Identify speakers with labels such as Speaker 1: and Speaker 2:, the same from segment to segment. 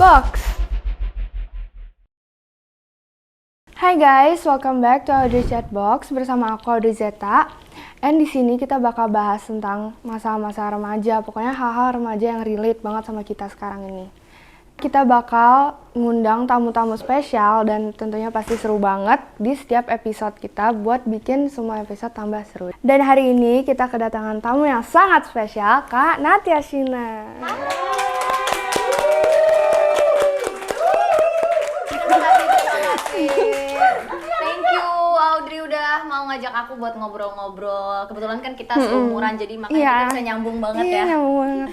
Speaker 1: Box. Hai guys, welcome back to Audrey Chat Box bersama aku Audrey Zeta. And di sini kita bakal bahas tentang masa-masa remaja, pokoknya hal-hal remaja yang relate banget sama kita sekarang ini. Kita bakal ngundang tamu-tamu spesial dan tentunya pasti seru banget di setiap episode kita buat bikin semua episode tambah seru. Dan hari ini kita kedatangan tamu yang sangat spesial, Kak Natia Shina.
Speaker 2: Thank you Audrey udah mau ngajak aku buat ngobrol-ngobrol. Kebetulan kan kita seumuran jadi makanya kita bisa nyambung banget ya.
Speaker 1: Nyambung banget.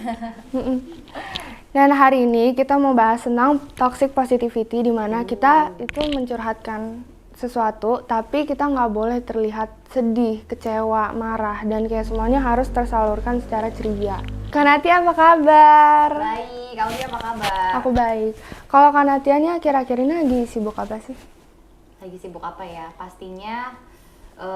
Speaker 1: Dan hari ini kita mau bahas tentang toxic positivity, di mana kita itu mencurhatkan sesuatu tapi kita nggak boleh terlihat sedih, kecewa, marah, dan kayak semuanya harus tersalurkan secara ceria. Kak Natia apa kabar?
Speaker 2: Baik, Audrey apa kabar?
Speaker 1: Aku baik. Kalau Kak Natia nih akhir-akhir ini lagi sibuk apa sih?
Speaker 2: Lagi sibuk apa ya? Pastinya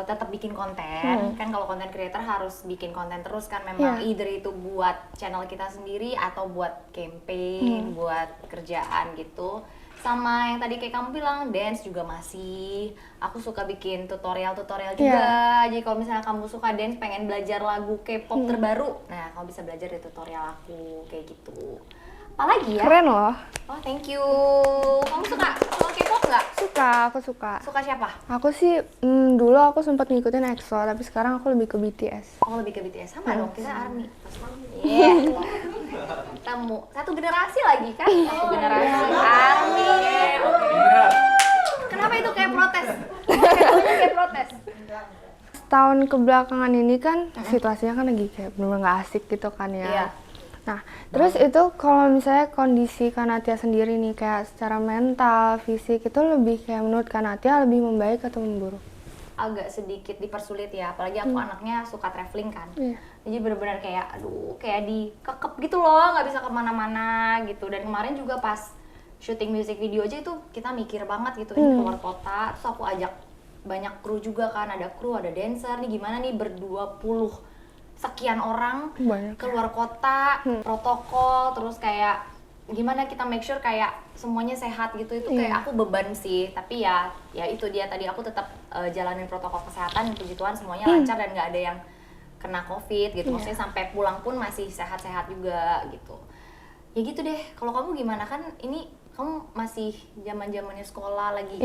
Speaker 2: tetap bikin konten. Kan kalau konten creator harus bikin konten terus kan memang either itu buat channel kita sendiri atau buat campaign, buat kerjaan gitu. Sama yang tadi kayak kamu bilang, dance juga masih. Aku suka bikin tutorial-tutorial juga. Jadi kalau misalnya kamu suka dance, pengen belajar lagu K-pop terbaru, nah kamu bisa belajar di tutorial aku kayak gitu. Apalagi ya?
Speaker 1: Keren loh.
Speaker 2: Oh, thank you. Kamu suka K-pop nggak?
Speaker 1: Suka, aku suka.
Speaker 2: Suka siapa?
Speaker 1: Aku sih dulu aku sempat ngikutin EXO, tapi sekarang aku lebih ke BTS.
Speaker 2: Oh, lebih ke BTS. Sama dong, kita ARMY. Iya. Kamu satu generasi lagi kan? Satu generasi ARMY. Kenapa itu kayak protes? Kayak protes.
Speaker 1: Tahun kebelakangan ini kan situasinya kan lagi kayak bener-bener nggak asik gitu kan ya.
Speaker 2: Iya.
Speaker 1: Nah, terus itu kalau misalnya kondisi Kak Natia sendiri nih kayak secara mental, fisik itu lebih kayak menurut Kak Natia lebih membaik atau memburuk?
Speaker 2: Agak sedikit dipersulit ya, apalagi aku anaknya suka traveling kan.
Speaker 1: Iya.
Speaker 2: Jadi benar-benar kayak aduh, kayak dikekep gitu loh, nggak bisa kemana-mana gitu. Dan kemarin juga pas syuting music video aja itu kita mikir banget gitu, ini keluar kota, terus aku ajak banyak kru juga kan, ada kru, ada dancer, nih gimana nih ber-20 sekian orang
Speaker 1: Banyak.
Speaker 2: keluar kota, protokol, terus kayak gimana kita make sure kayak semuanya sehat gitu. Itu kayak aku beban sih, tapi ya itu dia tadi aku tetap jalanin protokol kesehatan, puji Tuhan semuanya lancar dan nggak ada yang kena COVID gitu. Maksudnya sampai pulang pun masih sehat-sehat juga gitu. Ya gitu deh. Kalau kamu gimana, kan ini kamu masih zaman-zamannya sekolah lagi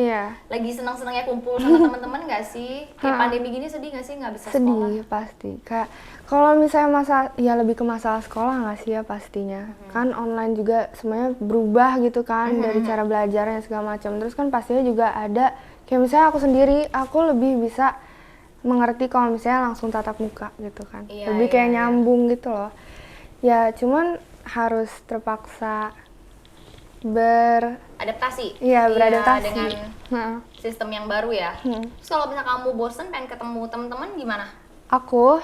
Speaker 2: senang-senangnya kumpul sama teman-teman nggak sih? Kayak pandemi gini sedih nggak sih nggak bisa sekolah?
Speaker 1: Sedih pasti. Kayak kalau misalnya ya lebih ke masalah sekolah nggak sih ya pastinya. Kan online juga semuanya berubah gitu kan dari cara belajarnya segala macam. Terus kan pastinya juga ada kayak misalnya aku sendiri, aku lebih bisa mengerti kalau misalnya langsung tatap muka gitu kan. Lebih kayak nyambung gitu loh. Ya cuman harus terpaksa
Speaker 2: beradaptasi.
Speaker 1: Iya, beradaptasi
Speaker 2: dengan sistem yang baru ya. Terus kalau misalnya kamu bosen pengen ketemu teman-teman gimana?
Speaker 1: Aku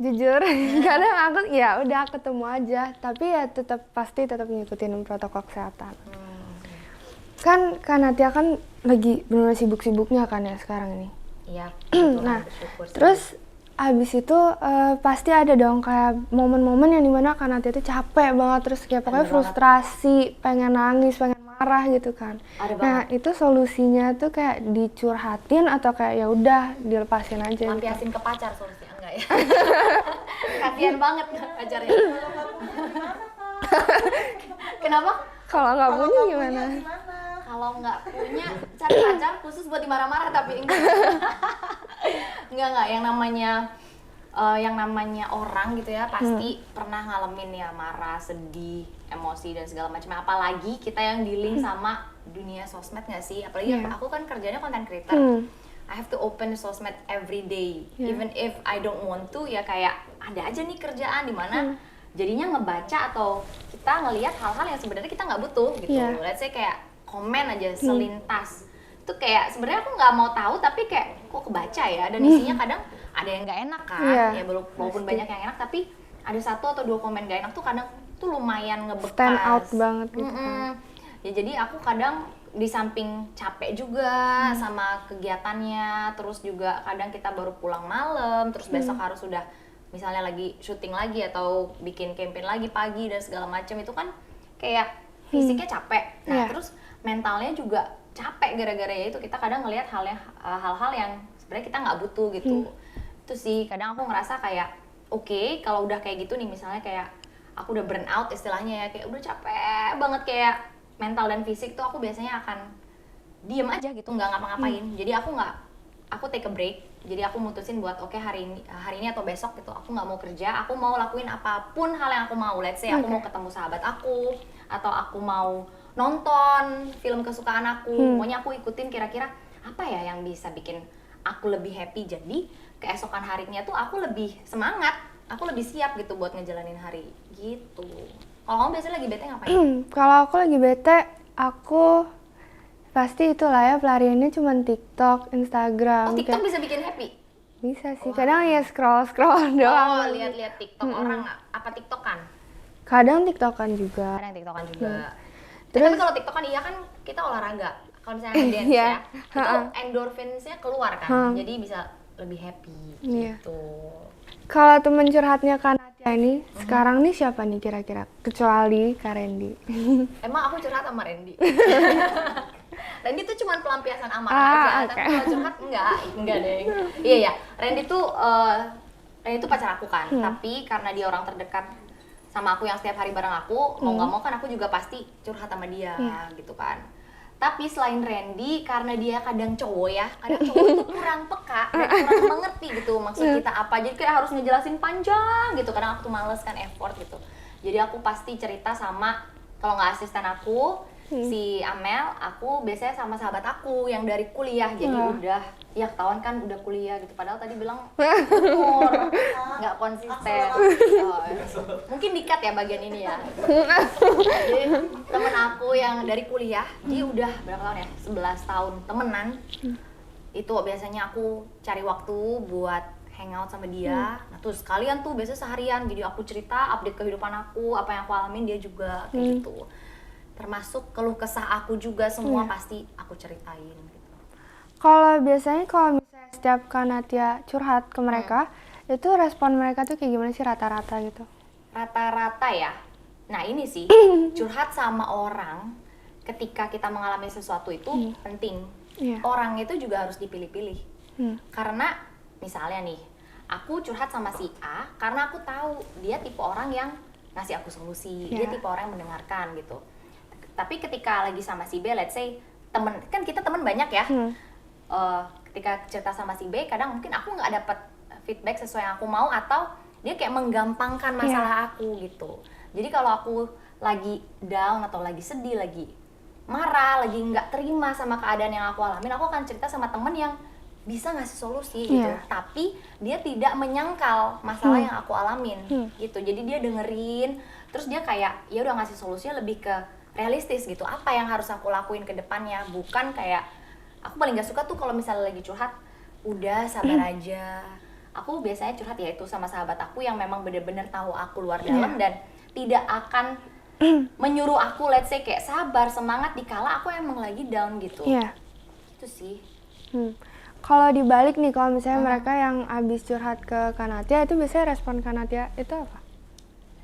Speaker 1: jujur kadang aku ya udah ketemu aja, tapi ya tetap ngikutin protokol kesehatan. Kan Natia kan lagi benar sibuk-sibuknya kan ya sekarang ini.
Speaker 2: Iya.
Speaker 1: Nah, terus abis itu pasti ada dong kayak momen-momen yang dimana Kak Natia itu capek banget, terus kayak pokoknya frustrasi, pengen nangis, pengen marah gitu kan. Nah itu solusinya tuh kayak dicurhatin atau kayak ya udah dilepasin aja.
Speaker 2: Lampiasin ke pacar solusinya enggak ya? Kasian banget pacarnya. Kenapa?
Speaker 1: Kalau nggak punya gimana?
Speaker 2: Kalau nggak punya cari pacar khusus buat dimarah-marah, tapi enggak. Enggak yang namanya orang gitu ya pasti pernah ngalamin ya marah, sedih, emosi dan segala macam. Apalagi kita yang dealing sama dunia sosmed nggak sih? Apalagi aku kan kerjanya content creator. I have to open sosmed every day, even if I don't want to. Ya kayak ada aja nih kerjaan di mana jadinya ngebaca atau kita ngelihat hal-hal yang sebenarnya kita nggak butuh gitu. Let's say kayak komen aja selintas itu kayak sebenarnya aku nggak mau tahu, tapi kayak kok kebaca ya, dan isinya kadang ada yang nggak enak kan, ya walaupun banyak yang enak tapi ada 1 atau 2 komen nggak enak tuh kadang tuh lumayan ngebekas,
Speaker 1: stand out banget gitu kan.
Speaker 2: Ya jadi aku kadang di samping capek juga sama kegiatannya, terus juga kadang kita baru pulang malam, terus besok harus sudah misalnya lagi syuting lagi atau bikin campaign lagi pagi dan segala macam, itu kan kayak fisiknya capek. Nah,
Speaker 1: Iya.
Speaker 2: terus mentalnya juga capek gara-gara ya itu kita kadang ngelihat hal-hal yang sebenarnya kita nggak butuh gitu. Itu sih kadang aku ngerasa kayak oke, kalau udah kayak gitu nih misalnya kayak aku udah burn out istilahnya ya, kayak udah capek banget kayak mental dan fisik tuh aku biasanya akan diem aja gitu, nggak ngapa-ngapain. Jadi aku take a break. Jadi aku mutusin buat oke, hari ini atau besok gitu aku nggak mau kerja, aku mau lakuin apapun hal yang aku mau. Let's say aku mau ketemu sahabat aku, atau aku mau nonton film kesukaan aku. Pokoknya aku ikutin kira-kira apa ya yang bisa bikin aku lebih happy. Jadi keesokan harinya tuh aku lebih semangat, aku lebih siap gitu buat ngejalanin hari gitu. Kalau kamu biasanya lagi bete ngapain?
Speaker 1: Kalau aku lagi bete, aku pasti itulah ya pelariannya cuma TikTok, Instagram.
Speaker 2: Oh, TikTok
Speaker 1: kayak-
Speaker 2: bisa bikin happy?
Speaker 1: bisa sih. Kadang ya scroll doang.
Speaker 2: Oh, lihat-lihat TikTok orang nggak? Apa TikTokan?
Speaker 1: Kadang TikTokan juga.
Speaker 2: Kadang TikTokan juga.
Speaker 1: Terus-
Speaker 2: Tapi kalau TikTokan iya kan kita olahraga. Kalau misalnya dance
Speaker 1: Iya.
Speaker 2: ya, itu endorfinsnya keluar kan. Jadi bisa lebih happy
Speaker 1: Iya.
Speaker 2: gitu.
Speaker 1: Kalau temen curhatnya Kak Natia ini, sekarang nih siapa nih kira-kira? Kecuali Kak Randy.
Speaker 2: Emang aku curhat sama Randy. Randy tuh cuma pelampiasan amarah
Speaker 1: Ah,
Speaker 2: aja,
Speaker 1: oke.
Speaker 2: tapi kalau curhat enggak deh. Iya ya, Randy tuh pacar aku kan, tapi karena dia orang terdekat sama aku yang setiap hari bareng aku, mau nggak mau kan aku juga pasti curhat sama dia gitu kan. Tapi selain Randy, karena dia kadang cowok ya, kadang cowok itu kurang peka dan kurang mengerti gitu maksud kita apa. Jadi kayak harus ngejelasin panjang gitu, kadang aku tuh males kan effort gitu. Jadi aku pasti cerita sama, kalau nggak asisten aku, si Amel, aku biasanya sama sahabat aku yang dari kuliah. Jadi udah, ya ketahuan kan udah kuliah gitu. Padahal tadi bilang umur, nggak konsisten. Oh, mungkin dikat ya bagian ini ya. Jadi temen aku yang dari kuliah, dia udah berapa tahun ya? 11 tahun temenan. Itu biasanya aku cari waktu buat hangout sama dia. Nah terus sekalian tuh biasanya seharian, jadi aku cerita update kehidupan aku, apa yang aku alamin dia juga kayak gitu. Termasuk keluh kesah aku juga semua pasti aku ceritain gitu.
Speaker 1: Kalau biasanya kalau misalnya setiap Kak Natia curhat ke mereka, itu respon mereka tuh kayak gimana sih rata-rata gitu?
Speaker 2: Rata-rata ya. Nah ini sih curhat sama orang ketika kita mengalami sesuatu itu penting.
Speaker 1: Iya.
Speaker 2: Orang itu juga harus dipilih-pilih. Karena misalnya nih, aku curhat sama si A karena aku tahu dia tipe orang yang ngasih aku solusi, dia tipe orang yang mendengarkan gitu. Tapi ketika lagi sama si B, let's say temen, kan kita temen banyak ya. Ketika cerita sama si B, kadang mungkin aku nggak dapet feedback sesuai yang aku mau, atau dia kayak menggampangkan masalah aku gitu. Jadi kalau aku lagi down atau lagi sedih, lagi marah, lagi nggak terima sama keadaan yang aku alamin, aku akan cerita sama temen yang bisa ngasih solusi gitu. Tapi dia tidak menyangkal masalah yang aku alamin gitu. Jadi dia dengerin, terus dia kayak ya udah ngasih solusinya lebih ke realistis gitu, apa yang harus aku lakuin ke depannya, bukan kayak aku paling gak suka tuh kalau misalnya lagi curhat udah sabar aja. Aku biasanya curhat ya itu sama sahabat aku yang memang bener-bener tahu aku luar dalam dan tidak akan menyuruh aku let's say kayak sabar, semangat dikala aku emang lagi down gitu.
Speaker 1: Iya.
Speaker 2: Itu sih.
Speaker 1: Kalau dibalik nih, kalau misalnya mereka yang abis curhat ke Kak Natia, itu biasanya respon Kak Natia itu apa?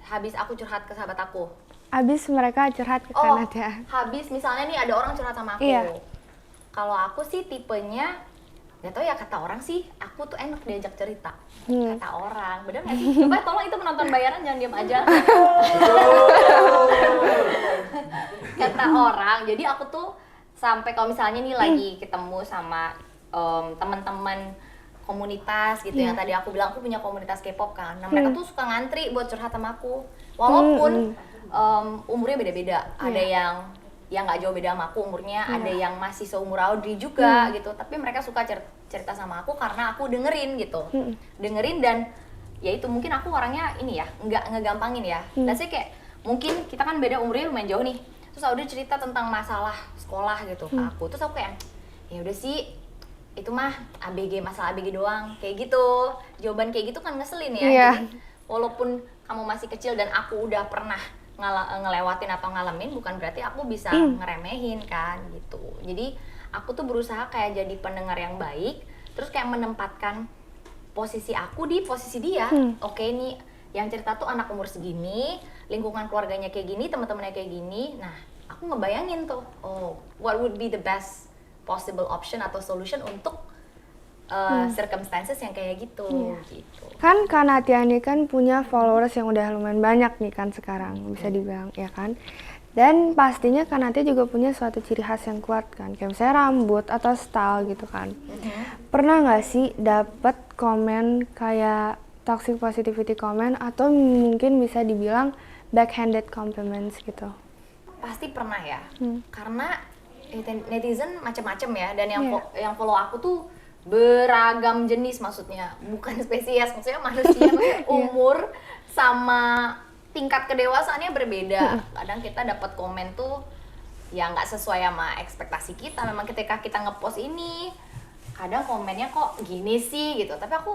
Speaker 2: Habis aku curhat ke sahabat aku,
Speaker 1: Abis mereka curhat ke Kak Natia.
Speaker 2: habis misalnya nih ada orang curhat sama aku.
Speaker 1: Iya.
Speaker 2: Kalau aku sih tipenya, nggak tahu ya, kata orang sih, aku tuh enak diajak cerita. Kata orang, bener nggak sih? Coba tolong itu penonton bayaran jangan diam aja. Kata orang, jadi aku tuh sampai kalau misalnya nih lagi ketemu sama teman-teman komunitas gitu yang tadi aku bilang aku punya komunitas K-pop kan. Nah mereka tuh suka ngantri buat curhat sama aku. Walaupun umurnya beda-beda. Ada yang nggak jauh beda sama aku umurnya, ada yang masih seumur Audrey juga gitu. Tapi mereka suka cerita sama aku karena aku dengerin gitu. Dengerin dan ya itu mungkin aku orangnya ini ya, nggak ngegampangin ya. Let's say kayak mungkin kita kan beda umurnya lumayan jauh nih. Terus Audrey cerita tentang masalah sekolah gitu ke aku. Terus aku kayak ya udah sih, itu mah ABG, masalah ABG doang, kayak gitu. Jawaban kayak gitu kan ngeselin ya. Jadi walaupun kamu masih kecil dan aku udah pernah ngelewatin atau ngalamin, bukan berarti aku bisa ngeremehin kan gitu. Jadi aku tuh berusaha kayak jadi pendengar yang baik, terus kayak menempatkan posisi aku di posisi dia. Oke nih, yang cerita tuh anak umur segini, lingkungan keluarganya kayak gini, teman-temannya kayak gini. Nah, aku ngebayangin tuh, oh what would be the best possible option atau solution untuk circumstances yang kayak gitu. Gitu.
Speaker 1: Kan Kak Natia ini kan punya followers yang udah lumayan banyak nih kan sekarang, bisa dibilang, ya kan? Dan pastinya Kak Natia juga punya suatu ciri khas yang kuat kan, kayak misalnya rambut atau style gitu kan. Pernah nggak sih dapet komen kayak toxic positivity comment atau mungkin bisa dibilang backhanded compliments gitu?
Speaker 2: Pasti pernah ya, karena netizen macam-macam ya, dan yang follow aku tuh beragam jenis, maksudnya bukan spesies, maksudnya manusia, maksudnya umur sama tingkat kedewasaannya berbeda. Kadang kita dapat komen tuh ya nggak sesuai sama ekspektasi kita. Memang ketika kita ngepost ini, kadang komennya kok gini sih gitu. Tapi aku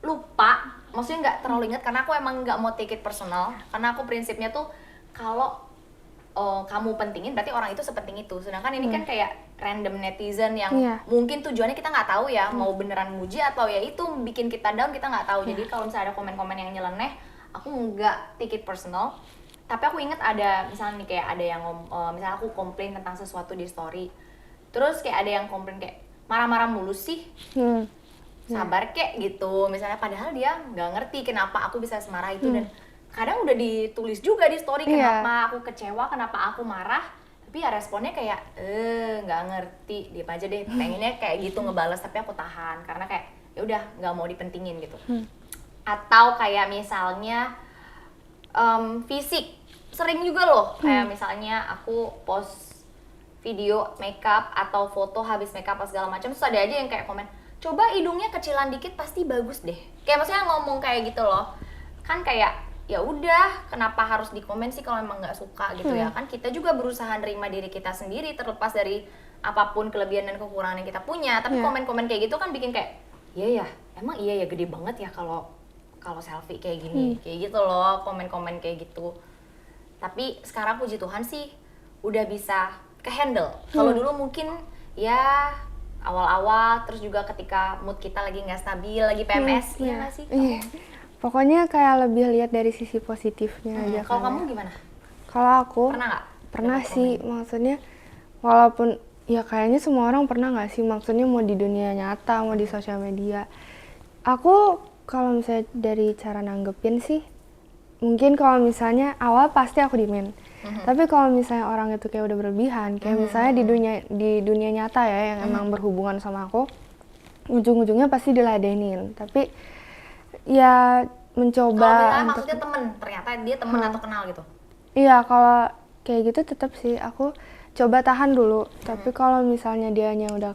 Speaker 2: lupa, maksudnya nggak terlalu ingat karena aku emang nggak mau take it personal. Karena aku prinsipnya tuh kalau kamu pentingin berarti orang itu sepenting itu. Sedangkan ini kan kayak random netizen yang mungkin tujuannya kita nggak tahu ya, mau beneran muji atau ya itu bikin kita down, kita nggak tahu. Jadi kalau misalnya ada komen-komen yang nyeleneh, aku nggak take it personal. Tapi aku inget ada misalnya nih kayak ada yang misalnya aku komplain tentang sesuatu di story, terus kayak ada yang komplain kayak marah-marah mulu sih, sabar kek gitu. Misalnya padahal dia nggak ngerti kenapa aku bisa semarah itu, dan kadang udah ditulis juga di story kenapa aku kecewa, kenapa aku marah, tapi ya responnya kayak nggak ngerti, diam aja deh, pengennya kayak gitu ngebales, tapi aku tahan karena kayak ya udah nggak mau dipentingin gitu. Atau kayak misalnya fisik, sering juga loh kayak misalnya aku post video makeup atau foto habis makeup atau segala macam, terus ada aja yang kayak komen, coba hidungnya kecilan dikit pasti bagus deh, kayak maksudnya ngomong kayak gitu loh. Kan kayak ya udah, kenapa harus dikomen sih kalau emang nggak suka gitu ya kan. Kita juga berusaha nerima diri kita sendiri terlepas dari apapun kelebihan dan kekurangan yang kita punya. Tapi komen-komen kayak gitu kan bikin kayak iya ya, emang iya ya gede banget ya kalau selfie kayak gini, kayak gitu loh, komen-komen kayak gitu. Tapi sekarang puji Tuhan sih udah bisa kehandle. Kalau dulu mungkin ya awal-awal, terus juga ketika mood kita lagi nggak stabil, lagi PMS, ya nggak sih?
Speaker 1: Pokoknya kayak lebih lihat dari sisi positifnya aja.
Speaker 2: Kalau kamu gimana?
Speaker 1: Kalau aku
Speaker 2: pernah nggak?
Speaker 1: Pernah sih, maksudnya walaupun ya kayaknya semua orang pernah nggak sih, maksudnya mau di dunia nyata, mau di sosial media. Aku kalau misalnya dari cara nanggepin sih, mungkin kalau misalnya awal pasti aku diemin. Tapi kalau misalnya orang itu kayak udah berlebihan, kayak misalnya di dunia nyata ya yang emang berhubungan sama aku, ujung-ujungnya pasti diladenin. Tapi ya mencoba
Speaker 2: kalau maksudnya temen, ternyata dia temen atau kenal gitu?
Speaker 1: Iya, kalau kayak gitu tetap sih aku coba tahan dulu. Tapi kalau misalnya dianya udah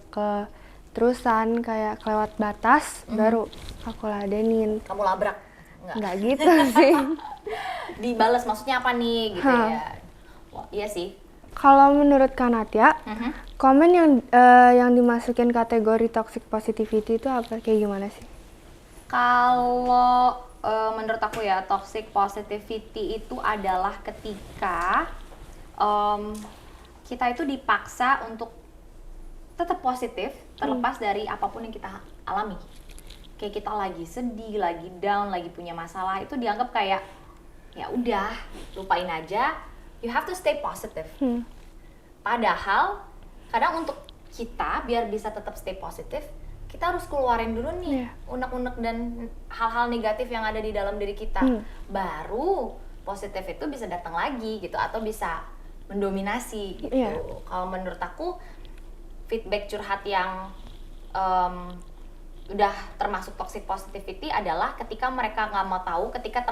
Speaker 1: terusan kayak kelewat batas, baru aku ladenin.
Speaker 2: Kamu labrak?
Speaker 1: Nggak gitu sih.
Speaker 2: Dibales maksudnya apa nih gitu ya? Wah, iya sih.
Speaker 1: Kalau menurut Kak Natia, komen yang dimasukin kategori toxic positivity itu apa, kayak gimana sih?
Speaker 2: Kalau menurut aku ya, toxic positivity itu adalah ketika kita itu dipaksa untuk tetap positif terlepas dari apapun yang kita alami. Kayak kita lagi sedih, lagi down, lagi punya masalah, itu dianggap kayak ya udah, lupain aja. You have to stay positive. Padahal kadang untuk kita biar bisa tetap stay positif, kita harus keluarin dulu nih unek-unek dan hal-hal negatif yang ada di dalam diri kita. Baru positif itu bisa datang lagi gitu, atau bisa mendominasi gitu. Kalau menurut aku feedback curhat yang udah termasuk toxic positivity adalah ketika mereka nggak mau tahu, ketika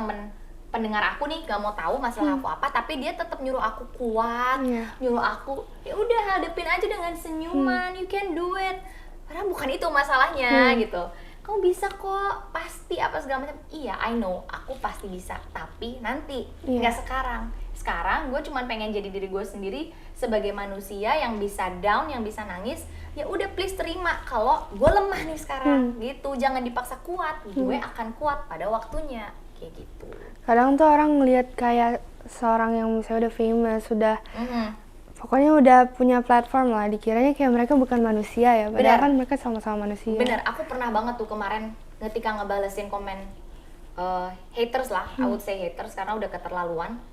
Speaker 2: pendengar aku nih nggak mau tahu masalah aku apa, tapi dia tetap nyuruh aku kuat, nyuruh aku ya udah hadapin aja dengan senyuman, you can do it. Padahal bukan itu masalahnya gitu. Kamu bisa kok, pasti apa segala macam. Iya, I know, aku pasti bisa. Tapi nanti, nggak sekarang. Sekarang gue cuma pengen jadi diri gue sendiri sebagai manusia yang bisa down, yang bisa nangis. Ya udah, please terima kalau gue lemah nih sekarang gitu. Jangan dipaksa kuat. Gue akan kuat pada waktunya. Kayak gitu.
Speaker 1: Kadang tuh orang ngelihat kayak seorang yang misalnya udah famous, sudah pokoknya udah punya platform lah, dikiranya kayak mereka bukan manusia ya, padahal kan mereka sama-sama manusia.
Speaker 2: Bener, aku pernah banget tuh kemarin ketika ngebalesin komen haters lah, I would say haters karena udah keterlaluan.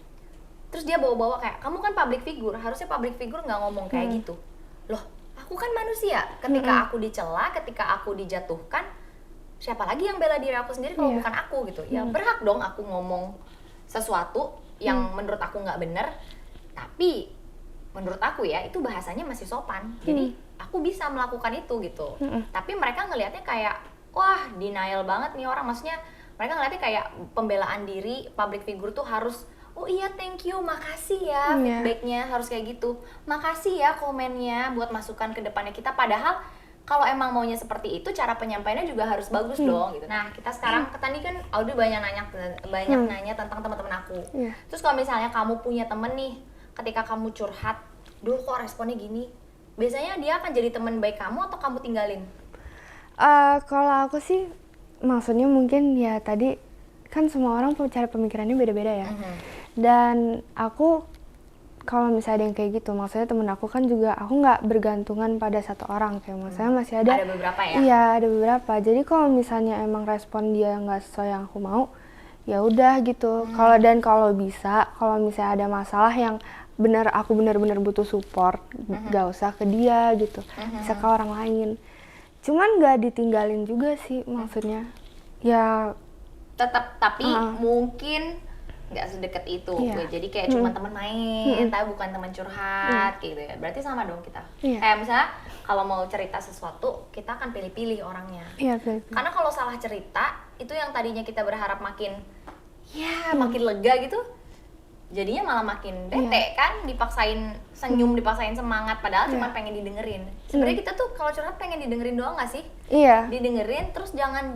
Speaker 2: Terus dia bawa-bawa kayak, kamu kan public figure, harusnya public figure nggak ngomong kayak gitu. Loh, aku kan manusia. Ketika aku dicela, ketika aku dijatuhkan, siapa lagi yang bela diri aku sendiri kalau bukan aku gitu. Ya berhak dong aku ngomong sesuatu yang menurut aku nggak bener. Tapi menurut aku ya itu bahasanya masih sopan. Jadi aku bisa melakukan itu gitu. Tapi mereka ngelihatnya kayak, wah denial banget nih orang. Maksudnya mereka ngeliatnya kayak pembelaan diri, public figure tuh harus, oh iya thank you, makasih ya feedbacknya harus kayak gitu, makasih ya komennya buat masukan ke depannya kita. Padahal kalau emang maunya seperti itu, cara penyampaiannya juga harus bagus dong gitu. Nah kita sekarang, tadi kan Audrey banyak nanya tentang teman-teman aku. Terus kalau misalnya kamu punya temen nih, ketika kamu curhat, duh kok responnya gini, biasanya dia akan jadi teman baik kamu atau kamu tinggalin?
Speaker 1: Kalau aku sih, maksudnya mungkin ya tadi kan semua orang cara pemikirannya beda-beda ya. Dan aku kalau misalnya ada yang kayak gitu, maksudnya temen aku kan juga aku nggak bergantungan pada satu orang, kayak maksudnya masih ada
Speaker 2: beberapa ya?
Speaker 1: Iya, ada beberapa. Jadi kalau misalnya emang respon dia nggak sesuai yang aku mau, ya udah gitu. Kalau bisa, kalau misalnya ada masalah yang aku benar-benar butuh support, nggak usah ke dia gitu, bisa ke orang lain. Cuman nggak ditinggalin juga sih, maksudnya ya
Speaker 2: tetap, tapi mungkin nggak sedekat itu. Jadi kayak cuma teman main, tapi bukan teman curhat gitu ya. Berarti sama dong kita. Kayak misalnya kalau mau cerita sesuatu, kita akan pilih-pilih orangnya. Karena kalau salah cerita, itu yang tadinya kita berharap makin makin lega gitu, jadinya malah makin bete kan, dipaksain senyum, dipaksain semangat, padahal cuma pengen didengerin. Sebenarnya kita tuh kalau curhat pengen didengerin doang nggak sih? Didengerin, terus jangan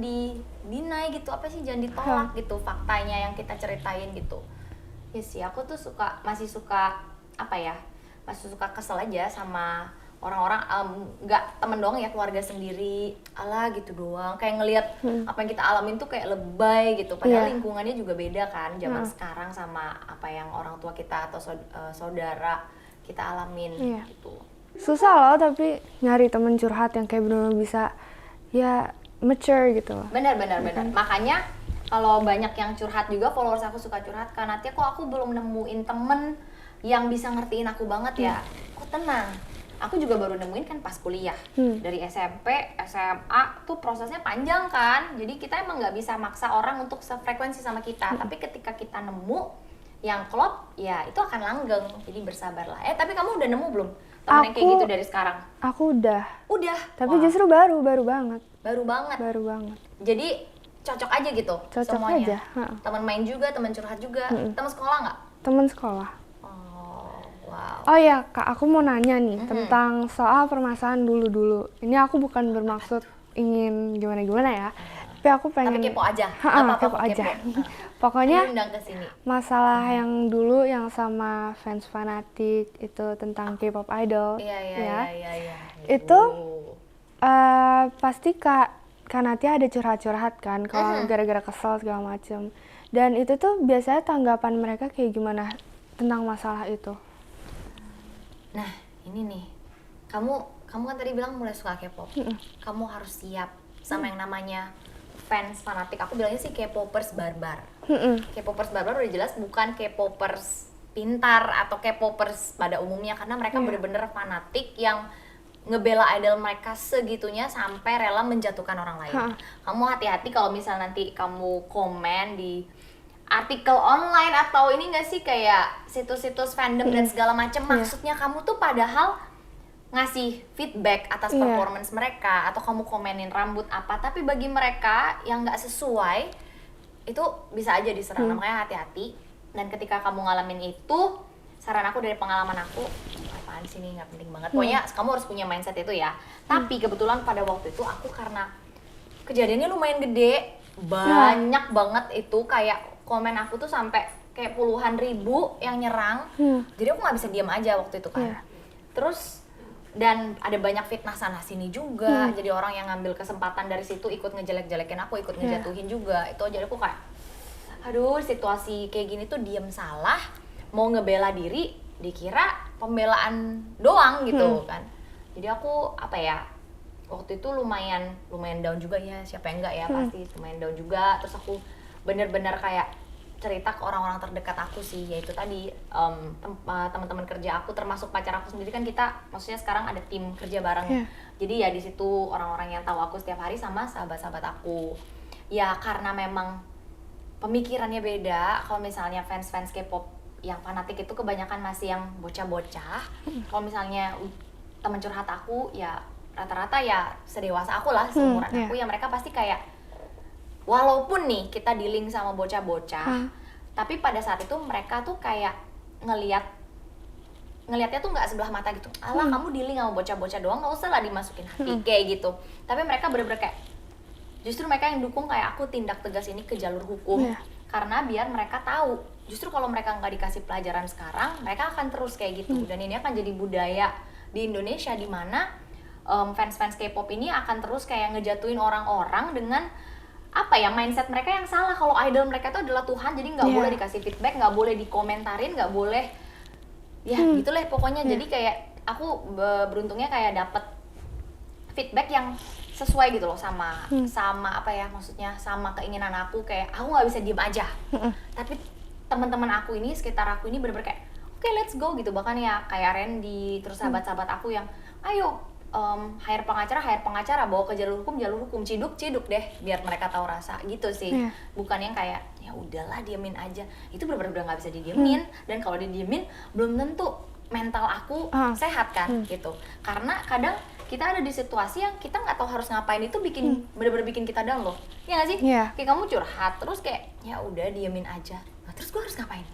Speaker 2: deny gitu, apa sih, jangan ditolak gitu faktanya yang kita ceritain gitu. Ya sih, aku tuh masih suka kesel aja sama orang-orang, nggak temen doang ya, keluarga sendiri, alah gitu doang, kayak ngelihat apa yang kita alamin tuh kayak lebay gitu, padahal lingkungannya juga beda kan zaman sekarang sama apa yang orang tua kita atau saudara kita alamin gitu.
Speaker 1: Susah loh tapi nyari temen curhat yang kayak benar-benar bisa ya mature gitu.
Speaker 2: Benar. Makanya kalau banyak yang curhat juga, followers aku suka curhat, karena kok aku belum nemuin temen yang bisa ngertiin aku banget ya. Kok tenang, aku juga baru nemuin kan pas kuliah. Dari SMP, SMA tuh prosesnya panjang kan, jadi kita emang nggak bisa maksa orang untuk sefrekuensi sama kita. Tapi ketika kita nemu yang klop, ya itu akan langgeng, jadi bersabarlah. Tapi kamu udah nemu belum temen yang kayak gitu dari sekarang?
Speaker 1: Aku udah. Tapi justru baru banget.
Speaker 2: Baru banget. Jadi cocok aja gitu semuanya. Teman main juga, teman curhat juga, teman sekolah nggak?
Speaker 1: Teman sekolah.
Speaker 2: Wow.
Speaker 1: Oh ya Kak, aku mau nanya nih tentang soal permasalahan dulu. Ini aku bukan bermaksud ingin gimana ya, tapi aku pengen.
Speaker 2: Tapi kepo aja.
Speaker 1: Kepo aja. Pokoknya
Speaker 2: kesini.
Speaker 1: Masalah yang dulu yang sama fans fanatik itu tentang K-pop idol.
Speaker 2: Iya.
Speaker 1: Itu pasti Kak Natia ada curhat-curhat kan, kalau gara-gara kesel segala macem. Dan itu tuh biasanya tanggapan mereka kayak gimana tentang masalah itu?
Speaker 2: Nah, ini nih. Kamu kan tadi bilang mulai suka K-pop. Kamu harus siap sama yang namanya fans fanatik. Aku bilangnya sih K-popers barbar. K-popers barbar udah jelas bukan K-popers pintar atau K-popers pada umumnya, karena mereka bener-bener fanatik yang ngebela idol mereka segitunya sampai rela menjatuhkan orang lain. Kamu hati-hati kalau misal nanti kamu komen di artikel online atau ini nggak sih kayak situs-situs fandom dan segala macam, maksudnya kamu tuh padahal ngasih feedback atas performance mereka, atau kamu komenin rambut apa, tapi bagi mereka yang nggak sesuai itu bisa aja diserang. Makanya hati-hati, dan ketika kamu ngalamin itu, saran aku dari pengalaman aku, apaan sih ini nggak penting banget, pokoknya kamu harus punya mindset itu ya. Tapi kebetulan pada waktu itu aku karena kejadiannya lumayan gede, banyak banget itu, kayak komen aku tuh sampai kayak puluhan ribu yang nyerang. Jadi aku nggak bisa diam aja waktu itu kan. Terus dan ada banyak fitnah sana sini juga. Jadi orang yang ngambil kesempatan dari situ ikut ngejelek-jelekin aku, ikut ngejatuhin juga. Itu aja aku kayak, aduh, situasi kayak gini tuh diem salah, mau ngebela diri dikira pembelaan doang gitu kan. Jadi aku waktu itu lumayan down juga ya, siapa yang enggak ya, pasti lumayan down juga. Terus aku bener-bener kayak cerita ke orang-orang terdekat aku sih, yaitu tadi teman-teman kerja aku, termasuk pacar aku sendiri kan kita, maksudnya sekarang ada tim kerja bareng.
Speaker 1: Iya.
Speaker 2: Jadi ya di situ orang-orang yang tahu aku setiap hari sama sahabat-sahabat aku. Ya karena memang pemikirannya beda. Kalau misalnya fans-fans K-pop yang fanatik itu kebanyakan masih yang bocah-bocah. Kalau misalnya teman curhat aku ya rata-rata ya sedewasa aku lah, seumuran aku, ya mereka pasti kayak walaupun nih kita dealing sama bocah-bocah, tapi pada saat itu mereka tuh kayak ngelihatnya tuh nggak sebelah mata gitu. Alah kamu dealing sama bocah-bocah doang, nggak usah lah dimasukin hati kayak gitu. Tapi mereka bener-bener kayak justru mereka yang dukung kayak aku tindak tegas ini ke jalur hukum, karena biar mereka tahu justru kalau mereka nggak dikasih pelajaran sekarang, mereka akan terus kayak gitu. Dan ini akan jadi budaya di Indonesia di mana fans-fans K-pop ini akan terus kayak ngejatuhin orang-orang dengan apa ya, mindset mereka yang salah kalau idol mereka itu adalah Tuhan, jadi nggak boleh dikasih feedback, nggak boleh dikomentarin, nggak boleh ya gitu lah pokoknya. Jadi kayak aku beruntungnya kayak dapet feedback yang sesuai gitu loh sama apa ya, maksudnya sama keinginan aku, kayak aku nggak bisa diem aja. Tapi teman-teman aku ini, sekitar aku ini bener-bener kayak oke, let's go gitu. Bahkan ya kayak Randy, terus sahabat-sahabat aku yang ayo hire pengacara, bawa ke jalur hukum, ciduk deh biar mereka tahu rasa gitu sih. Bukan yang kayak ya udahlah diemin aja, itu benar-benar udah nggak bisa didiemin. Dan kalau didiemin belum tentu mental aku sehat kan gitu, karena kadang kita ada di situasi yang kita nggak tahu harus ngapain, itu bikin bener-bener bikin kita down loh, ya nggak sih? Kayak kamu curhat terus kayak ya udah diemin aja, nah, terus gue harus ngapain?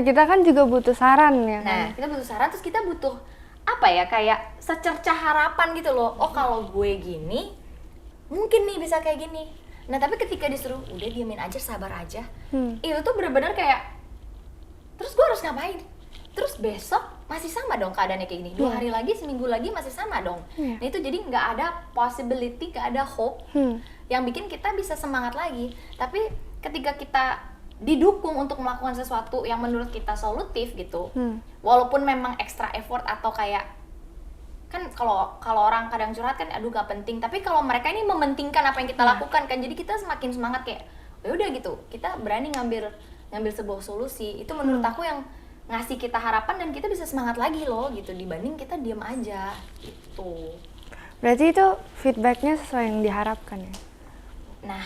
Speaker 1: Kita kan juga butuh saran ya.
Speaker 2: Nah kita butuh saran, terus kita butuh apa ya, kayak secercah harapan gitu loh. Oh kalau gue gini mungkin nih bisa kayak gini. Nah tapi ketika disuruh udah diemin aja, sabar aja, itu tuh bener-bener kayak terus gue harus ngapain? Terus besok masih sama dong keadaannya kayak gini, 2 hari lagi, seminggu lagi masih sama dong. Nah itu jadi nggak ada possibility, nggak ada hope yang bikin kita bisa semangat lagi. Tapi ketika kita didukung untuk melakukan sesuatu yang menurut kita solutif gitu, walaupun memang extra effort atau kayak kan kalau orang kadang curhat kan aduh gak penting, tapi kalau mereka ini mementingkan apa yang kita lakukan kan, jadi kita semakin semangat kayak ya udah gitu, kita berani ngambil sebuah solusi. Itu menurut aku yang ngasih kita harapan dan kita bisa semangat lagi loh gitu, dibanding kita diam aja gitu.
Speaker 1: Berarti itu feedbacknya sesuai yang diharapkan ya?
Speaker 2: Nah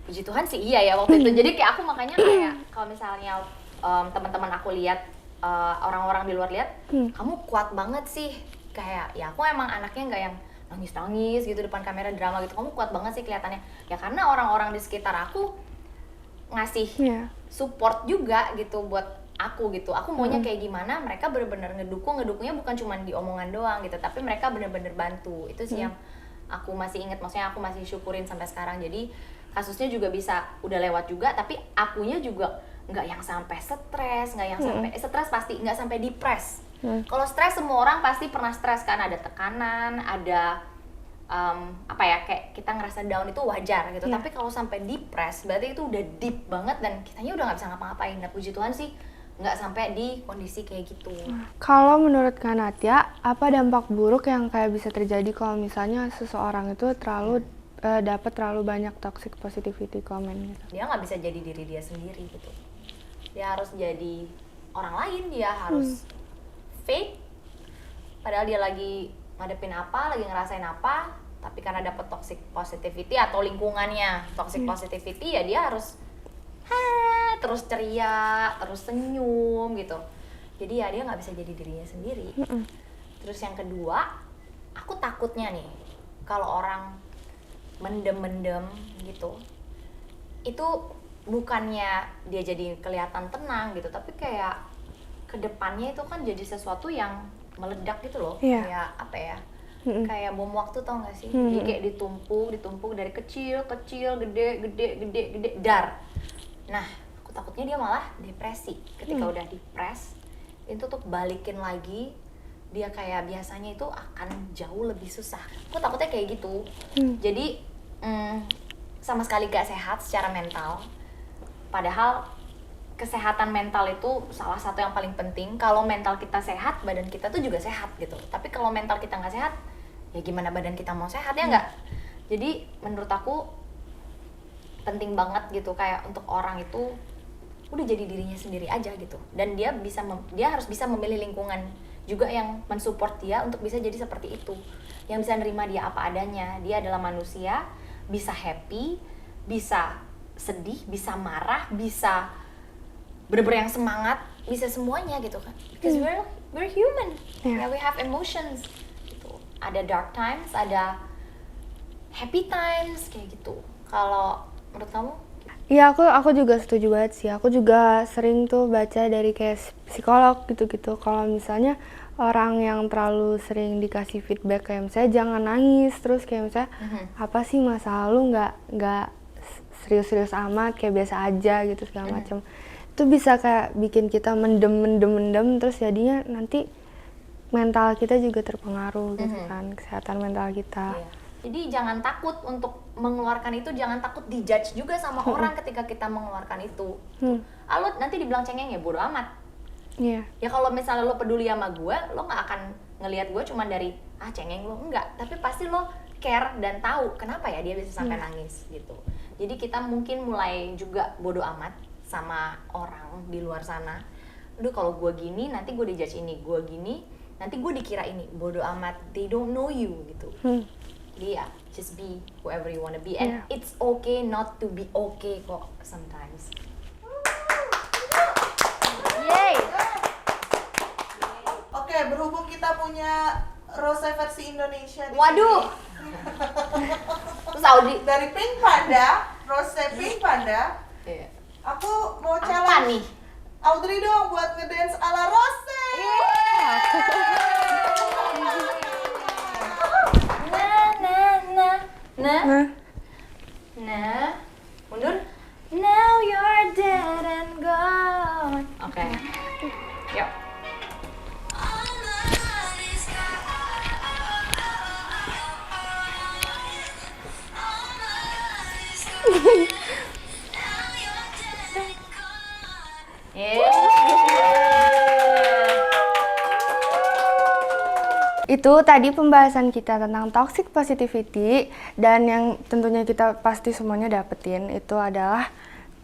Speaker 2: puji Tuhan sih iya ya waktu itu. Jadi kayak aku makanya kayak kalau misalnya teman-teman aku lihat, orang-orang di luar lihat, kamu kuat banget sih, kayak ya aku emang anaknya nggak yang nangis gitu depan kamera drama gitu, kamu kuat banget sih kelihatannya. Ya karena orang-orang di sekitar aku ngasih support juga gitu buat aku gitu. Aku maunya kayak gimana, mereka bener-bener ngedukungnya bukan cuma di omongan doang gitu, tapi mereka bener-bener bantu. Itu sih yang aku masih inget, maksudnya aku masih syukurin sampai sekarang. Jadi kasusnya juga bisa udah lewat juga, tapi akunya juga nggak yang sampai stres, nggak yang sampai stres, pasti nggak sampai depres. Kalau stres semua orang pasti pernah stres kan, ada tekanan, ada apa ya, kayak kita ngerasa down itu wajar gitu. Tapi kalau sampai depres berarti itu udah deep banget dan kitanya udah nggak bisa ngapa-ngapain. Nah puji Tuhan sih nggak sampai di kondisi kayak gitu.
Speaker 1: Kalau menurut Kak Natia, apa dampak buruk yang kayak bisa terjadi kalau misalnya seseorang itu dapat terlalu banyak toxic positivity comment gitu?
Speaker 2: Dia nggak bisa jadi diri dia sendiri gitu. Dia harus jadi orang lain, dia harus fake. Padahal dia lagi ngadepin apa, lagi ngerasain apa, tapi karena dapat toxic positivity atau lingkungannya toxic positivity, ya dia harus terus ceria, terus senyum gitu. Jadi ya dia nggak bisa jadi dirinya sendiri. Terus yang kedua, aku takutnya nih kalau orang mendem gitu, itu bukannya dia jadi kelihatan tenang gitu, tapi kayak kedepannya itu kan jadi sesuatu yang meledak gitu loh. Kayak apa ya, kayak bom waktu, tau gak sih? Jadi kayak ditumpuk dari kecil, gede, dar. Nah aku takutnya dia malah depresi. Ketika udah depres, itu tuh balikin lagi dia kayak biasanya itu akan jauh lebih susah. Aku takutnya kayak gitu. Jadi sama sekali gak sehat secara mental. Padahal kesehatan mental itu salah satu yang paling penting. Kalau mental kita sehat, badan kita tuh juga sehat gitu. Tapi kalau mental kita nggak sehat, ya gimana badan kita mau sehat, ya nggak? Jadi menurut aku penting banget gitu kayak untuk orang itu udah jadi dirinya sendiri aja gitu. Dan dia harus bisa memilih lingkungan juga yang mensupport dia untuk bisa jadi seperti itu, yang bisa nerima dia apa adanya. Dia adalah manusia, bisa happy, bisa sedih, bisa marah, bisa bener-bener yang semangat, bisa semuanya gitu kan. Because we're human, yeah, we have emotions gitu. Ada dark times, ada happy times kayak gitu. Kalau menurut kamu?
Speaker 1: Iya, aku juga setuju banget sih. Aku juga sering tuh baca dari kayak psikolog gitu-gitu. Kalau misalnya orang yang terlalu sering dikasih feedback kayak misalnya jangan nangis, terus kayak misalnya apa sih masa lalu nggak serius-serius amat, kayak biasa aja gitu segala macam. Itu bisa kayak bikin kita mendem terus jadinya nanti mental kita juga terpengaruh gitu kan, kesehatan mental kita.
Speaker 2: Iya. Jadi jangan takut untuk mengeluarkan itu, jangan takut dijudge juga sama orang ketika kita mengeluarkan itu. Lo nanti dibilang cengeng ya bodo amat.
Speaker 1: Iya.
Speaker 2: Ya kalau misalnya lo peduli sama gue, lo nggak akan ngelihat gue cuma dari cengeng lo, enggak. Tapi pasti lo care dan tahu kenapa ya dia bisa sampai nangis gitu. Jadi kita mungkin mulai juga bodo amat sama orang di luar sana. Aduh kalau gue gini nanti gue dijudge ini, gue gini nanti gue dikira ini. Bodo amat, they don't know you gitu. Jadi ya, just be whoever you wanna be, and it's okay not to be okay kok sometimes. Yay!
Speaker 3: Oke, berhubung kita punya Rose versi Indonesia di
Speaker 2: Waduh!
Speaker 3: sini.
Speaker 2: Terus Audrey
Speaker 3: Dari Pink Panda, Rose Pink Panda,
Speaker 2: Iya.
Speaker 3: aku mau
Speaker 2: Apa
Speaker 3: challenge
Speaker 2: nih?
Speaker 3: Audrey dong buat ngedance ala Rose.
Speaker 2: Nah, mundur. Now you're dead and gone. Oke. Yuk.
Speaker 1: Itu tadi pembahasan kita tentang toxic positivity, dan yang tentunya kita pasti semuanya dapetin itu adalah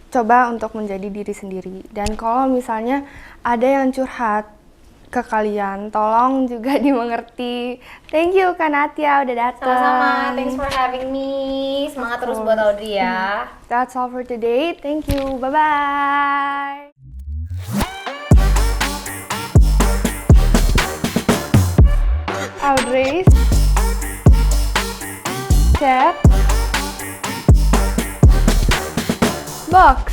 Speaker 1: coba untuk menjadi diri sendiri. Dan kalau misalnya ada yang curhat ke kalian, tolong juga dimengerti. Thank you Kak Natia udah datang.
Speaker 2: Sama-sama, thanks for having me. Semangat terus buat Audrey ya.
Speaker 1: That's all for today. Thank you. Bye-bye. Audrey's Chat Box.